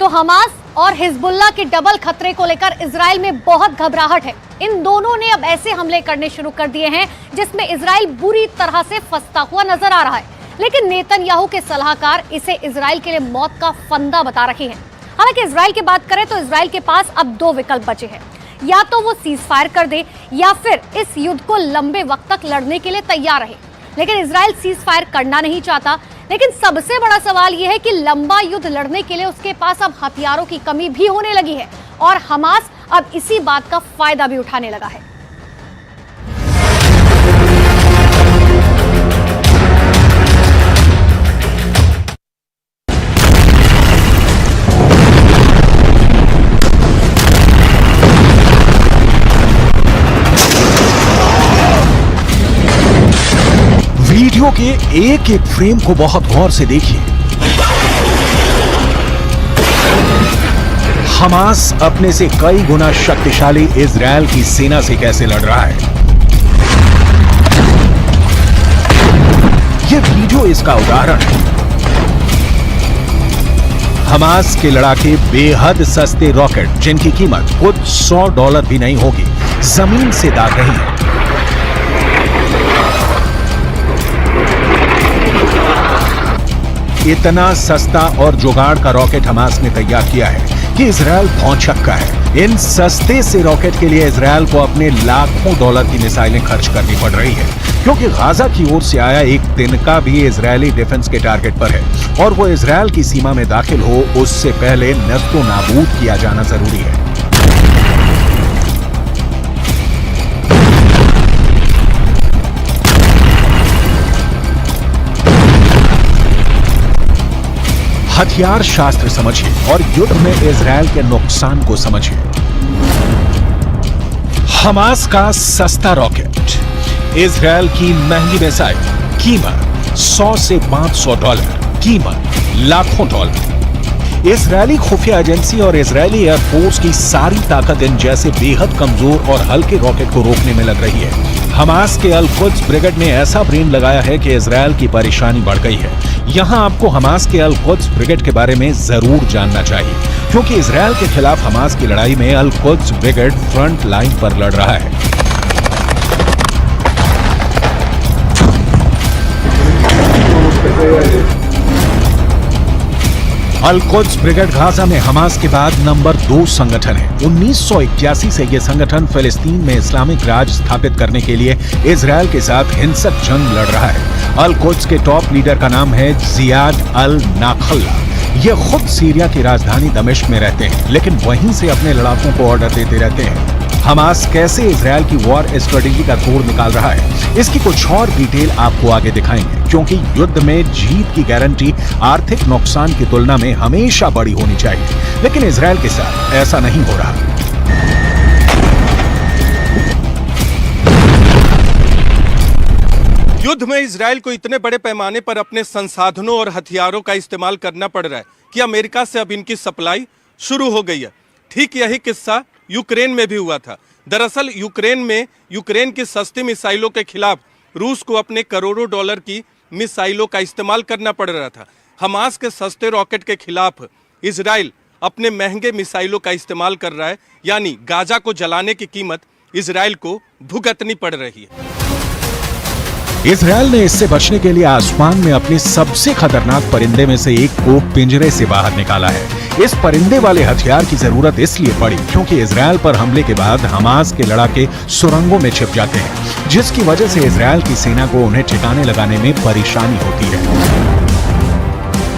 तो हमास और हिजबुल्लाह के डबल खतरे को लेकर इजराइल में बहुत घबराहट है। इन दोनों ने अब ऐसे हमले करने शुरू कर दिए हैं जिसमें इजराइल बुरी तरह से फंसता हुआ नजर आ रहा है। लेकिन नेतन्याहू के सलाहकार इसे इजराइल के लिए मौत का फंदा बता रहे हैं। हालांकि इजराइल की बात करें तो इजराइल के पास अब दो विकल्प बचे हैं, या तो वो सीज फायर कर दे या फिर इस युद्ध को लंबे वक्त तक लड़ने के लिए तैयार रहे। लेकिन इजराइल सीज फायर करना नहीं चाहता। लेकिन सबसे बड़ा सवाल यह है कि लंबा युद्ध लड़ने के लिए उसके पास अब हथियारों की कमी भी होने लगी है और हमास अब इसी बात का फायदा भी उठाने लगा है। वीडियो के एक एक फ्रेम को बहुत गौर से देखिए। हमास अपने से कई गुना शक्तिशाली इजराइल की सेना से कैसे लड़ रहा है। यह वीडियो इसका उदाहरण है। हमास के लड़ाके बेहद सस्ते रॉकेट जिनकी कीमत खुद $100 भी नहीं होगी, जमीन से दाग रही है। इतना सस्ता और जुगाड़ का रॉकेट हमास ने तैयार किया है कि इजराइल भौंचक्का है। इन सस्ते से रॉकेट के लिए इजराइल को अपने लाखों डॉलर की मिसाइलें खर्च करनी पड़ रही है, क्योंकि गाजा की ओर से आया एक तिनका भी इजरायली डिफेंस के टारगेट पर है और वो इजराइल की सीमा में दाखिल हो उससे पहले नस्तो नाबूद किया जाना जरूरी है। हथियार शास्त्र समझिए और युद्ध में इजराइल के नुकसान को समझिए। हमास का सस्ता रॉकेट, इजराइल की महंगी मिसाइल, कीमत $100 से $500, कीमत लाखों डॉलर। इजरायली खुफिया एजेंसी और इजरायली एयरफोर्स की सारी ताकत इन जैसे बेहद कमजोर और हल्के रॉकेट को रोकने में लग रही है। हमास के अल-कुद्स ब्रिगेड ने ऐसा ब्रेन लगाया है कि इजराइल की परेशानी बढ़ गई है। यहां आपको हमास के अल-कुद्स ब्रिगेड के बारे में जरूर जानना चाहिए, क्योंकि इजराइल के खिलाफ हमास की लड़ाई में अल-कुद्स ब्रिगेड फ्रंट लाइन पर लड़ रहा है। अल-कुद्स ब्रिगेड गाजा में हमास के बाद नंबर 2 संगठन है। 1981 से यह संगठन फिलिस्तीन में इस्लामिक राज स्थापित करने के लिए इजराइल के साथ हिंसक जंग लड़ रहा है। अल-कुद्स के टॉप लीडर का नाम है जियाद अल-नाखल्ला। ये खुद सीरिया की राजधानी दमिश्क में रहते हैं, लेकिन वहीं से अपने लड़ाकों को ऑर्डर देते रहते हैं। हमास कैसे इजराइल की वॉर स्ट्रेटेजी का तोड़ निकाल रहा है, इसकी कुछ और डिटेल आपको आगे दिखाएंगे, क्योंकि युद्ध में जीत की गारंटी आर्थिक नुकसान की तुलना में हमेशा बड़ी होनी चाहिए। लेकिन इजराइल के साथ ऐसा नहीं हो रहा। युद्ध में इजराइल को इतने बड़े पैमाने पर अपने संसाधनों और हथियारों का इस्तेमाल करना पड़ रहा है कि अमेरिका से अब इनकी सप्लाई शुरू हो गई है। ठीक यही किस्सा यूक्रेन में भी हुआ था। दरअसल यूक्रेन में यूक्रेन की सस्ती मिसाइलों के खिलाफ रूस को अपने करोड़ों डॉलर की मिसाइलों का इस्तेमाल करना पड़ रहा था। हमास के सस्ते रॉकेट के खिलाफ इजराइल अपने महंगे मिसाइलों का इस्तेमाल कर रहा है, यानी गाजा को जलाने की कीमत इजराइल को भुगतनी पड़ रही है। इजराइल ने इससे बचने के लिए आसमान में अपने सबसे खतरनाक परिंदे में से एक को पिंजरे से बाहर निकाला है। इस परिंदे वाले हथियार की जरूरत इसलिए पड़ी क्योंकि इजराइल पर हमले के बाद हमास के लड़ाके सुरंगों में छिप जाते हैं, जिसकी वजह से इजराइल की सेना को उन्हें ठिकाने लगाने में परेशानी होती है।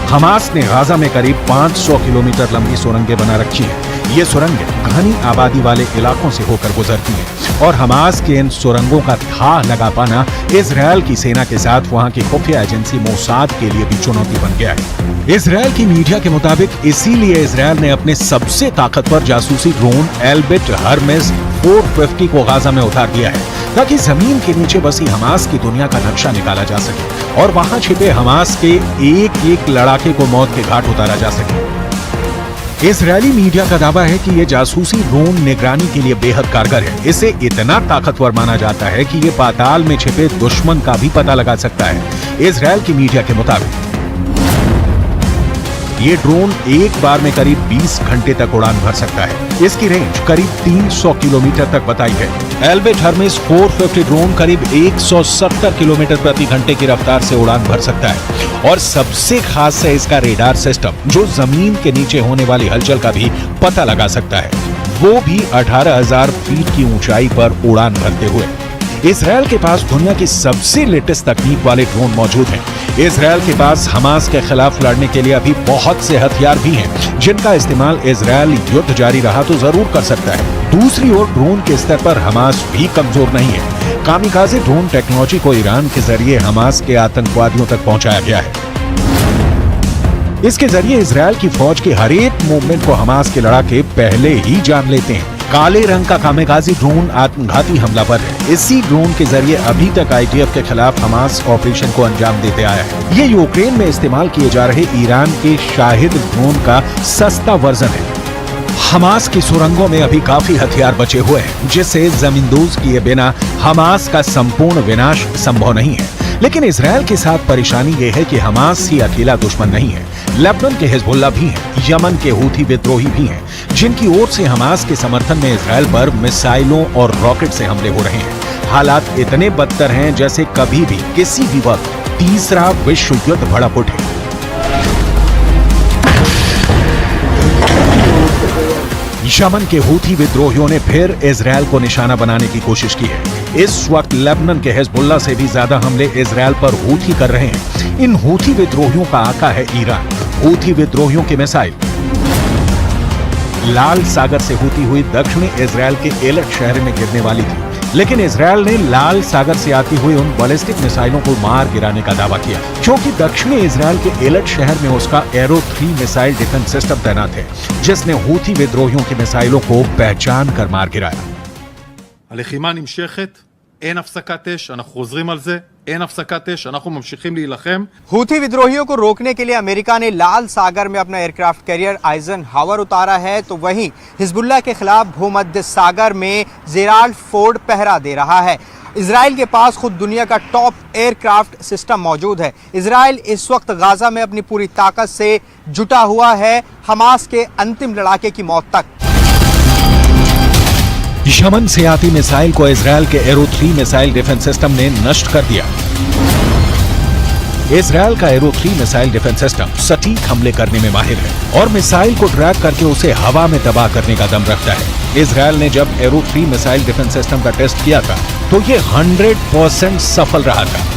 हमास ने गाजा में करीब 500 किलोमीटर लंबी सुरंगें बना रखी है। ये सुरंगें घनी आबादी वाले इलाकों से होकर गुजरती हैं और हमास के इन सुरंगों का था लगा पाना इजराइल की सेना के साथ वहां की खुफिया एजेंसी मोसाद के लिए भी चुनौती बन गया है। इजराइल की मीडिया के मुताबिक इसीलिए इजराइल ने अपने सबसे ताकतवर जासूसी ड्रोन एल्बिट हर्मेस 450 को गाजा में उतार दिया है, ताकि जमीन के नीचे बसी हमास की दुनिया का नक्शा निकाला जा सके और वहां छिपे हमास के एक एक लड़ाके को मौत के घाट उतारा जा सके। इजरायली मीडिया का दावा है कि ये जासूसी ड्रोन निगरानी के लिए बेहद कारगर है। इसे इतना ताकतवर माना जाता है कि ये पाताल में छिपे दुश्मन का भी पता लगा सकता है। इजराइल की मीडिया के मुताबिक ये ड्रोन एक बार में करीब 20 घंटे तक उड़ान भर सकता है। इसकी रेंज करीब 300 किलोमीटर तक बताई है। एल्बिट हर्मेस 450 ड्रोन करीब 170 किलोमीटर प्रति घंटे की रफ्तार से उड़ान भर सकता है। और सबसे खास है इसका रेडार सिस्टम, जो जमीन के नीचे होने वाली हलचल का भी पता लगा सकता है, वो भी 18,000 फीट की ऊंचाई पर उड़ान भरते हुए। इजरायल के पास दुनिया की सबसे लेटेस्ट तकनीक वाले ड्रोन मौजूद हैं। इजरायल के पास हमास के खिलाफ लड़ने के लिए अभी बहुत से हथियार भी हैं, जिनका इस्तेमाल इजरायल युद्ध जारी रहा तो जरूर कर सकता है। दूसरी ओर ड्रोन के स्तर पर हमास भी कमजोर नहीं है। कामिकाज़े ड्रोन टेक्नोलॉजी को ईरान के जरिए हमास के आतंकवादियों तक पहुंचाया गया है। इसके जरिए इजरायल की फौज के हर एक मूवमेंट को हमास के लड़ाके पहले ही जान लेते हैं। काले रंग का कामिकाज़ी ड्रोन आत्मघाती हमलावर है। इसी ड्रोन के जरिए अभी तक आईडीएफ के खिलाफ हमास ऑपरेशन को अंजाम देते आया है। ये यूक्रेन में इस्तेमाल किए जा रहे ईरान के शाहिद ड्रोन का सस्ता वर्जन है। हमास की सुरंगों में अभी काफी हथियार बचे हुए हैं, जिससे जमींदोज किए बिना हमास का संपूर्ण विनाश संभव नहीं है। लेकिन इजरायल के साथ परेशानी यह है कि हमास ही अकेला दुश्मन नहीं है। लेबनान के हिजबुल्ला भी हैं, यमन के हूथी विद्रोही भी हैं, जिनकी ओर से हमास के समर्थन में इजरायल पर मिसाइलों और रॉकेट से हमले हो रहे हैं। हालात इतने बदतर हैं जैसे कभी भी किसी भी वक्त तीसरा विश्व युद्ध भड़क उठे। यमन के हूथी विद्रोहियों ने फिर इजरायल को निशाना बनाने की कोशिश की है। इस वक्त लेबनान के हिजबुल्ला से भी ज्यादा हमले इजरायल पर हूथी कर रहे हैं। इन हूथी विद्रोहियों का आका है ईरान। हूथी विद्रोहियों की मिसाइल लाल सागर से होती हुई दक्षिणी इजरायल के एलट शहर में गिरने वाली थी, लेकिन इजरायल ने लाल सागर से आती हुई उन बैलिस्टिक मिसाइलों को मार गिराने का दावा किया, क्योंकि दक्षिणी इजरायल के एलट शहर में उसका एरो 3 मिसाइल डिफेंस सिस्टम तैनात है, जिसने हूथी विद्रोहियों की मिसाइलों को पहचान कर मार गिराया। הלחימה נמשכת, אין הפסקת אש, אנחנו חוזרים על זה, אין הפסקת אש, אנחנו ממשיכים להילחם. हूथी विद्रोहियों को रोकने के लिए अमेरिका ने लाल सागर में अपना एयरक्राफ्ट कैरियर आइजनहावर उतारा है, तो वहीं हिजबुल्लाह के खिलाफ भूमध्य सागर में जेराल्ड फोर्ड पहरा दे रहा है। इजराइल के पास खुद दुनिया का टॉप एयरक्राफ्ट सिस्टम मौजूद है। इजराइल इस वक्त गाजा में अपनी पूरी ताकत से जुटा हुआ है हमास के अंतिम लड़ाके की मौत तक। यमन से आती मिसाइल को इजरायल के एरो 3 मिसाइल डिफेंस सिस्टम ने नष्ट कर दिया। इजरायल का एरो 3 मिसाइल डिफेंस सिस्टम सटीक हमले करने में माहिर है और मिसाइल को ट्रैक करके उसे हवा में तबाह करने का दम रखता है। इजरायल ने जब एरो 3 मिसाइल डिफेंस सिस्टम का टेस्ट किया था तो ये 100% सफल रहा था।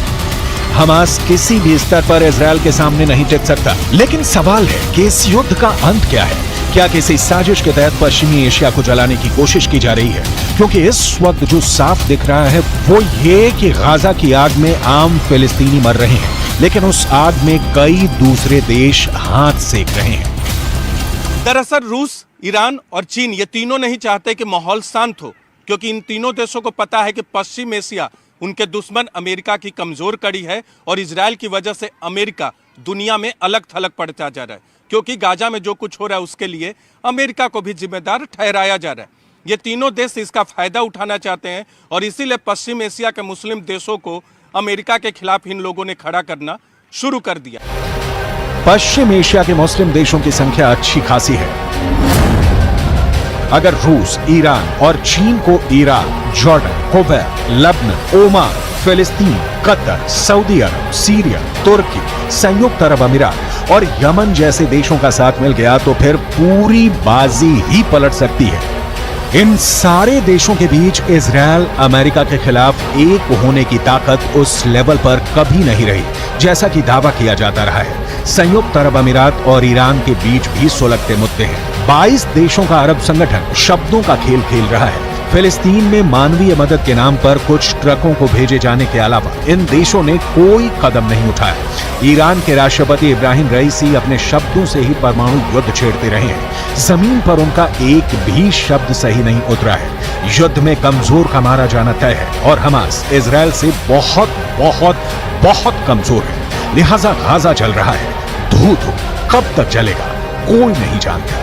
हमास किसी भी स्तर पर इजरायल के सामने नहीं टिक सकता। लेकिन सवाल है कि इस युद्ध का अंत क्या है? क्या किसी साजिश के तहत पश्चिमी एशिया को जलाने की कोशिश की जा रही है? क्योंकि इस वक्त जो साफ दिख रहा है वो ये कि गाजा की आग में आम फिलिस्तीनी मर रहे हैं, लेकिन उस आग में कई दूसरे देश हाथ सेक रहे हैं। दरअसल रूस, ईरान और चीन ये तीनों नहीं चाहते कि माहौल शांत हो, क्योंकि इन तीनों देशों को पता है कि पश्चिम एशिया उनके दुश्मन अमेरिका की कमजोर कड़ी है और इजरायल की वजह से अमेरिका दुनिया में अलग थलग पड़ता जा रहा है, क्योंकि गाजा में जो कुछ हो रहा है उसके लिए अमेरिका को भी जिम्मेदार ठहराया जा रहा है। ये तीनों देश इसका फायदा उठाना चाहते हैं और इसीलिए पश्चिम एशिया के मुस्लिम देशों को अमेरिका के खिलाफ इन लोगों ने खड़ा करना शुरू कर दिया। पश्चिम एशिया के मुस्लिम देशों की संख्या अच्छी खासी है। अगर रूस, ईरान और चीन को Iraq, Jordan, Kuwait, Lebanon, Oman, फिलिस्तीन, कतर, सऊदी अरब, सीरिया, तुर्की, संयुक्त अरब अमीरात और यमन जैसे देशों का साथ मिल गया तो फिर पूरी बाजी ही पलट सकती है। इन सारे देशों के बीच इजरायल अमेरिका के खिलाफ एक होने की ताकत उस लेवल पर कभी नहीं रही, जैसा कि दावा किया जाता रहा है। संयुक्त अरब अमीरात और ईरान के बीच भी सुलगते मुद्दे हैं। 22 देशों का अरब संगठन शब्दों का खेल खेल रहा है। फिलिस्तीन में मानवीय मदद के नाम पर कुछ ट्रकों को भेजे जाने के अलावा इन देशों ने कोई कदम नहीं उठाया। ईरान के राष्ट्रपति इब्राहिम रईसी अपने शब्दों से ही परमाणु युद्ध छेड़ते रहे हैं। जमीन पर उनका एक भी शब्द सही नहीं उतरा है। युद्ध में कमजोर का मारा जाना तय है और हमास इजरायल से बहुत बहुत बहुत कमजोर है। लिहाजा गाजा जल रहा है। धू धू कब तक जलेगा कोई नहीं जानता।